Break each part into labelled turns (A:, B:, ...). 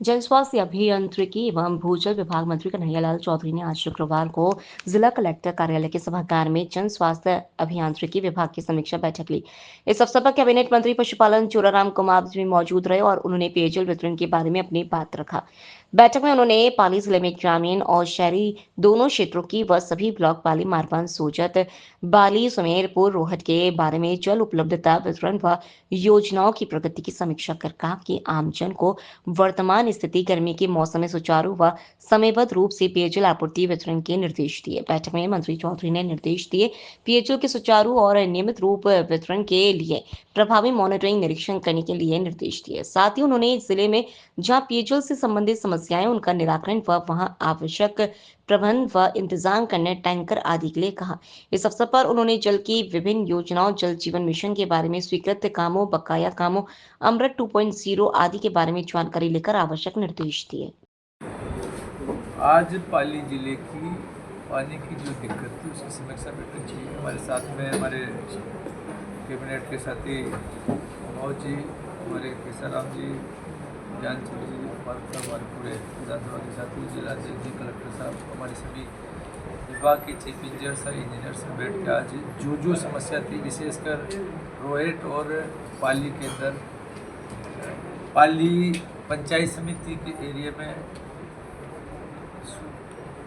A: जन स्वास्थ्य अभियांत्रिकी एवं भूजल विभाग मंत्री कन्हैयालाल चौधरी ने आज शुक्रवार को जिला कलेक्टर कार्यालय के सभागार में जन स्वास्थ्य अभियांत्रिकी विभाग की समीक्षा बैठक ली। इस अवसर पर कैबिनेट मंत्री पशुपालन चूराराम कुमार भी मौजूद रहे और उन्होंने पेयजल वितरण के बारे में अपनी बात रखा। बैठक में उन्होंने पाली जिले में ग्रामीण और शहरी दोनों क्षेत्रों की व सभी ब्लॉक पाली मारवान सोजत बाली सुमेरपुर रोहट के बारे में जल उपलब्धता वितरण व योजनाओं की प्रगति की समीक्षा कर कहा कि आमजन को वर्तमान स्थिति गर्मी के मौसम में सुचारू व समयबद्ध रूप से पेयजल आपूर्ति वितरण के निर्देश दिए। बैठक में मंत्री चौधरी ने निर्देश दिए पेयजल के सुचारू और नियमित रूप वितरण के लिए प्रभावी मॉनिटरिंग निरीक्षण करने के लिए निर्देश दिए। साथ ही उन्होंने जिले में जहां पेयजल से संबंधित समस्याएं उनका निराकरण व वहां आवश्यक प्रबंध व इंतजाम करने टैंकर आदि के लिए कहा। इस अवसर पर उन्होंने जल की विभिन्न योजनाओं जल जीवन मिशन के बारे में स्वीकृत कामों बकाया कामों अमृत 2.0 आदि के बारे में जानकारी लेकर आवश्यक निर्देश दिए।
B: आज पाली जिले की पानी की जो दिक्कत थी उसकी समीक्षा बैठक की। हमारे साथ में हमारे कैबिनेट के साथी मनोज जी, हमारे केसाराम जी, ज्ञानचंद जी, हमारे पूरे विधानसभा के साथी जिलाध्यक्ष जी, कलेक्टर साहब, हमारे सभी विभाग के चीफ इंजीनियर्स और इंजीनियर्स से बैठ के आज जो समस्या थी विशेषकर रोहट और पाली के अंदर पाली पंचायत समिति के एरिया में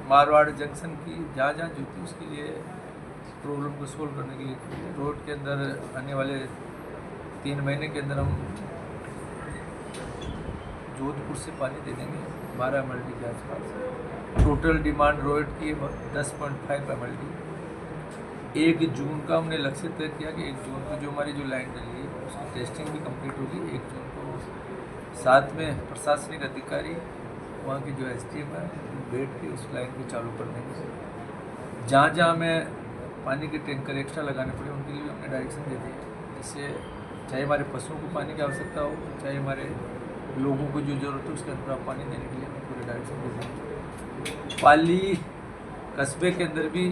B: मारवाड़ जंक्शन की जहाँ जो थी उसके लिए प्रॉब्लम को सोल्व करने के लिए रोड के अंदर आने वाले 3 महीने के अंदर हम जोधपुर से पानी दे देंगे 12 MLD के आसपास। टोटल डिमांड रोड की 10.5 MLD। 1 जून का हमने लक्ष्य तय किया कि 1 जून को जो हमारी जो लाइन डली है उसकी टेस्टिंग भी कंप्लीट होगी। 1 जून को साथ में प्रशासनिक अधिकारी वहाँ की जो SDM है बैठ के उस लाइन को चालू कर देंगे। जहाँ हमें पानी के टैंकर एक्स्ट्रा लगाने पड़े उनके लिए हमने डायरेक्शन दे दी है, जिससे चाहे हमारे पशुओं को पानी की आवश्यकता हो, चाहे हमारे लोगों को जो ज़रूरत है उसके अंदर आप पानी देने के लिए हमें पूरे डायरेक्शन दे देंगे। पाली कस्बे के अंदर भी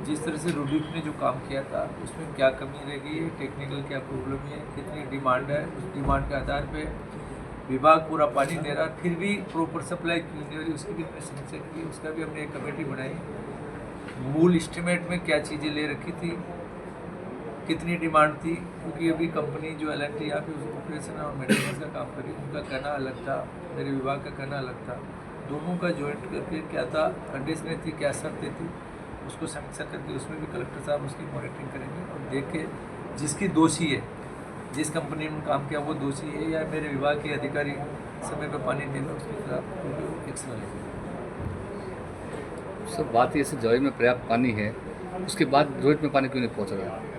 B: जिस तरह से रूडीप ने जो काम किया था उसमें क्या कमी रह गई है, टेक्निकल क्या प्रॉब्लम है, कितनी डिमांड है, उस डिमांड के आधार पर विभाग पूरा पानी दे रहा, फिर भी प्रॉपर सप्लाई क्यों नहीं हो रही उसकी भी हमने समीक्षा की। उसका भी हमने एक कमेटी बनाई। मूल एस्टिमेट में क्या चीज़ें ले रखी थी, कितनी डिमांड थी, क्योंकि अभी कंपनी जो L&T यहाँ पे ऑपरेशन और मेंटेनेंस का काम करी उनका कहना अलग था, मेरे विभाग का कहना अलग था। दोनों का ज्वाइंट करके क्या था, कंडीशनें थी, क्या शर्तें थी, उसको समीक्षा करके उसमें भी कलेक्टर साहब उसकी मॉनिटरिंग करेंगे और देख के जिसकी दोषी है, जिस कंपनी में काम किया वो दोषी है या मेरे विभाग के अधिकारी समय पर पानी देना उसके खिलाफ एक्शन लेंगे।
C: सब बात ये जवाई में पर्याप्त पानी है, उसके बाद रोहित में पानी क्यों नहीं पहुंच रहा है?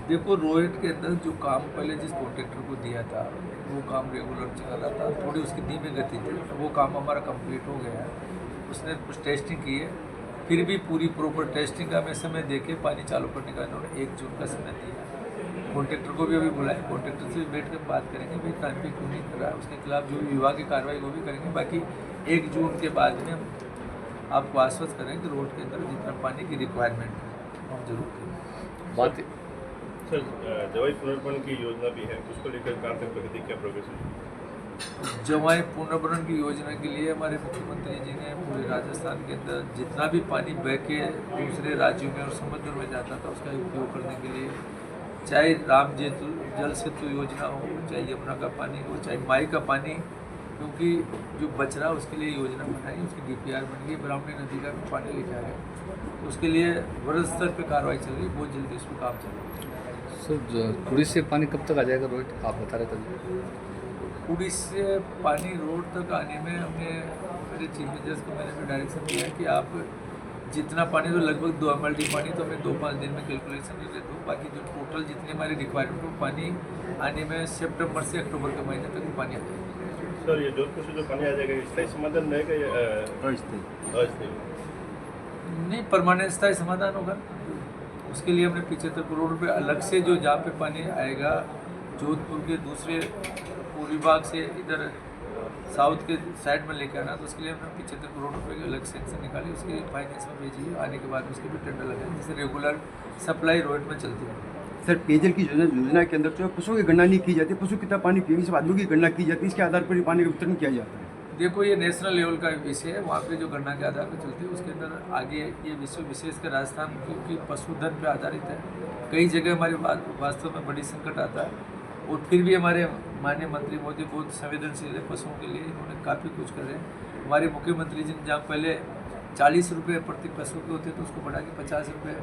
B: देखो, रोहित के अंदर जो काम पहले जिस कॉन्ट्रैक्टर को दिया था वो काम रेगुलर चल रहा था, थोड़ी उसकी धीमी गति थी, वो काम हमारा कंप्लीट हो गया है। उसने कुछ टेस्टिंग की है, फिर भी पूरी प्रॉपर टेस्टिंग का हमें समय दे के पानी चालू करने का उन्होंने 1 जून का समय दिया। कॉन्ट्रैक्टर को भी अभी बुलाया, कॉन्ट्रैक्टर से भी बैठ कर बात करेंगे भाई टाइम पे क्यों नहीं कर रहा है, उसके खिलाफ जो भी विभाग की कार्रवाई वो भी करेंगे। बाकी 1 जून के बाद में हम आपको आश्वस्त करेंगे कि रोड के अंदर जितना पानी की रिक्वायरमेंट है हम जरूर करेंगे।
C: बात
D: सर, जवाई पुनर्भरण की योजना भी है, उसको लेकर कहाँ तक प्रगति, क्या प्रोग्रेस है?
B: जवाई पुनर्भरण की योजना के लिए हमारे मुख्यमंत्री जी ने पूरे राजस्थान के अंदर जितना भी पानी बह के दूसरे राज्यों में और समुद्र में जाता था उसका उपयोग करने के लिए, चाहे राम जल सेतु योजना हो, चाहे यमुना का पानी हो, चाहे माई का पानी, क्योंकि जो बच रहा उसके लिए योजना बनाई, उसकी DPR बन गई, ब्राह्मणी नदी का भी पानी लेके आ गया, उसके लिए वृहद स्तर पर कार्रवाई चल रही है, बहुत जल्दी उस पर काम चल रहा है।
C: सर, कुड़ी से पानी कब तक आ जाएगा रोहित, आप बता रहे थे?
B: कुड़ी से पानी रोड तक आने में हमने मेरे चीफ इंजीनियर्स को मैंने भी डायरेक्शन दिया है कि आप जितना पानी, तो लगभग 2 MLD पानी तो हमें 2-5 दिन में कैलकुलेशन कर देते हो, बाकी जो टोटल जितनी हमारी रिक्वायरमेंट हो पानी आने में सितंबर से अक्टूबर के महीने तक पानी आ जाएगा।
D: सर, ये जोधपुर से जो पानी आ जाएगा स्थायी समाधान रहेगा या अस्थायी?
B: नहीं, परमानेंट स्थायी समाधान होगा। उसके लिए हमने 75 करोड़ रुपये अलग से जो जहाँ पे पानी आएगा जोधपुर के दूसरे पूर्वी भाग से इधर साउथ के साइड में लेके आना, तो उसके लिए हमने 75 करोड़ रुपए की अलग सेक्शन निकाली, उसके लिए फाइनेंस में भेजी है। आने के बाद उसके भी टेंडर लगे, जिससे रेगुलर सप्लाई रोड में चलती है।
E: सर पेयजल की योजना के अंदर जो पशुओं की गणना नहीं की जाती, पशु कितना पानी पिएंगे सब आदमियों की गणना की जाती है, इसके आधार पर ही पानी का वितरण किया जाता है।
B: देखो ये नेशनल लेवल का विषय है, वहाँ पे जो गणना के आधार पर चलती है उसके अंदर आगे ये विश्व विशेषकर राजस्थान क्योंकि पशुधन पे आधारित है, कई जगह हमारे वास्तव में बड़ी संकट आता है और फिर भी हमारे माननीय मंत्री मोदी बहुत संवेदनशील है पशुओं के लिए, इन्होंने काफ़ी कुछ कर रहे हैं। हमारे मुख्यमंत्री जी ने जहाँ पहले 40 रुपये प्रति पशु के होते तो उसको बढ़ा के 50 रुपये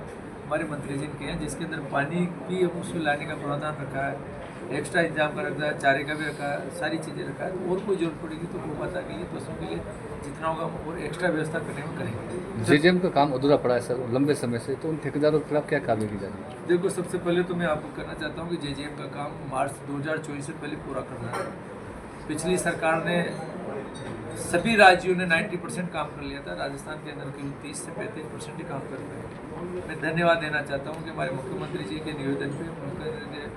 B: हमारे मंत्री जी ने किए हैं, जिसके अंदर पानी भी उसमें लाने का प्रावधान रखा है, एक्स्ट्रा इंतजाम का रखा है, चारे का भी रखा है, सारी चीज़ें रखा है। तो और कोई जरूरत पड़ेगी तो गोमाता के लिए पशुओं के लिए जितना होगा और एक्स्ट्रा व्यवस्था करने में करेंगे।
C: जेजेएम का काम अधूरा पड़ा है सर लंबे समय से, तो उन ठेकेदारों के खिलाफ क्या कार्रवाई की जा रही है?
B: देखो सबसे पहले तो मैं आपको कहना चाहता हूँ कि जेजेएम का काम मार्च 2024 से पहले पूरा करना है। पिछली सरकार ने सभी राज्यों ने 90% काम कर लिया था, राजस्थान के अंदर केवल 30 से 35% ही काम कर रहे हैं। मैं धन्यवाद देना चाहता हूँ कि हमारे मुख्यमंत्री जी के निवेदन पे उन्होंने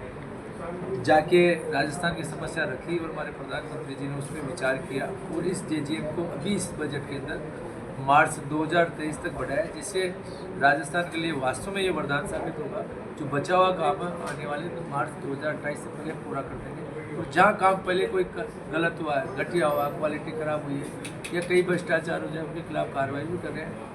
B: जाके राजस्थान की समस्या रखी और हमारे प्रधानमंत्री जी ने उस पर विचार किया और इस जेजेएम को अभी इस बजट के अंदर मार्च 2023 तक बढ़ाया, जिससे राजस्थान के लिए वास्तव में ये वरदान साबित होगा। जो बचा हुआ काम है आने वाले तो मार्च 2028 से पहले पूरा कर देंगे और जहाँ काम पहले कोई गलत हुआ है, घटिया हुआ, क्वालिटी खराब हुई है या कई भ्रष्टाचार हो जाए उनके खिलाफ कार्रवाई भी कर रहे हैं।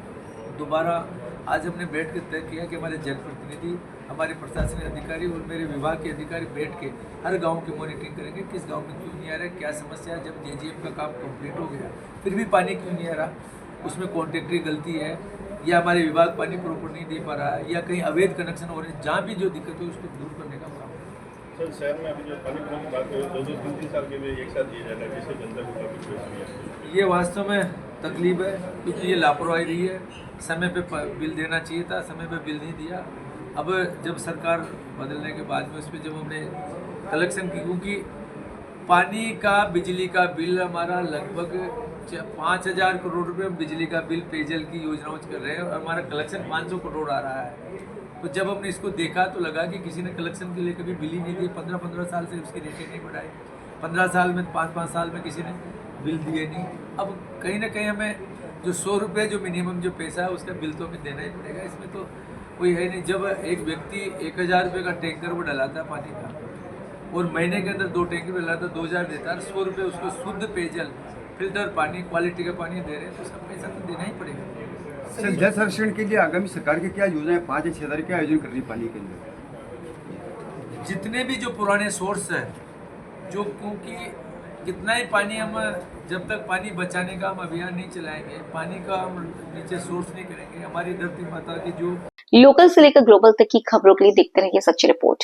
B: दोबारा आज हमने बैठ के तय किया कि हमारे जनप्रतिनिधि, हमारे प्रशासनिक अधिकारी और मेरे विभाग के अधिकारी बैठ के हर गांव की मॉनिटरिंग करेंगे, किस गांव में क्यों नहीं आ रहा है, क्या समस्या है। जब जेजेएम का काम कंप्लीट हो गया फिर भी पानी क्यों नहीं आ रहा, उसमें कॉन्ट्रैक्टरी गलती है या हमारे विभाग पानी प्रॉपर नहीं दे पा रहा है या कहीं अवैध कनेक्शन हो रहे हैं, जहाँ भी जो दिक्कत हो उसको दूर करने का काम है।
D: सर शहर में अभी जो पानी की बात करें 2-3 साल के लिए एक साथ दिया जाता है, जिससे जनता को काफ़ी परेशानी है।
B: ये वास्तव में तकलीफ है क्योंकि ये लापरवाही रही है, समय पे बिल देना चाहिए था, समय पे बिल नहीं दिया। अब जब सरकार बदलने के बाद में उस पर जब हमने कलेक्शन की, क्योंकि पानी का बिजली का बिल हमारा लगभग 5,000 करोड़ रुपये बिजली का बिल पेयजल की योजनाओं से कर रहे हैं और हमारा कलेक्शन 500 करोड़ आ रहा है। तो जब हमने इसको देखा तो लगा कि किसी ने कलेक्शन के लिए कभी बिल ही नहीं दिए, 15-15 साल से उसकी रेटें नहीं बढ़ाई, 15 साल में 5-5 साल में किसी ने बिल दिए नहीं। अब कहीं ना कहीं हमें जो 100 रुपये जो मिनिमम जो पैसा है उसका बिल तो हमें देना ही पड़ेगा, इसमें तो कोई है नहीं। जब एक व्यक्ति 1,000 रुपये का टैंकर वो डलाता है पानी का और महीने के अंदर 2 टैंकर डलाता है, 2,000 देता है, 100 रुपये उसको शुद्ध पेयजल फिल्टर पानी क्वालिटी का पानी दे रहे हैं, तो उसका पैसा तो देना ही पड़ेगा।
E: सर जल संरक्षण के लिए आगामी सरकार की क्या योजनाएं, 5 या 6 हजार क्या आयोजन कर रही है पानी के अंदर?
B: जितने भी जो पुराने सोर्स है जो, क्योंकि कितना ही पानी हम जब तक पानी बचाने का हम अभियान नहीं चलाएंगे, पानी का हम नीचे सोर्स नहीं करेंगे, हमारी धरती माता की जो
F: लोकल से लेकर ग्लोबल तक की खबरों के लिए देखते रहिए सच्ची रिपोर्ट।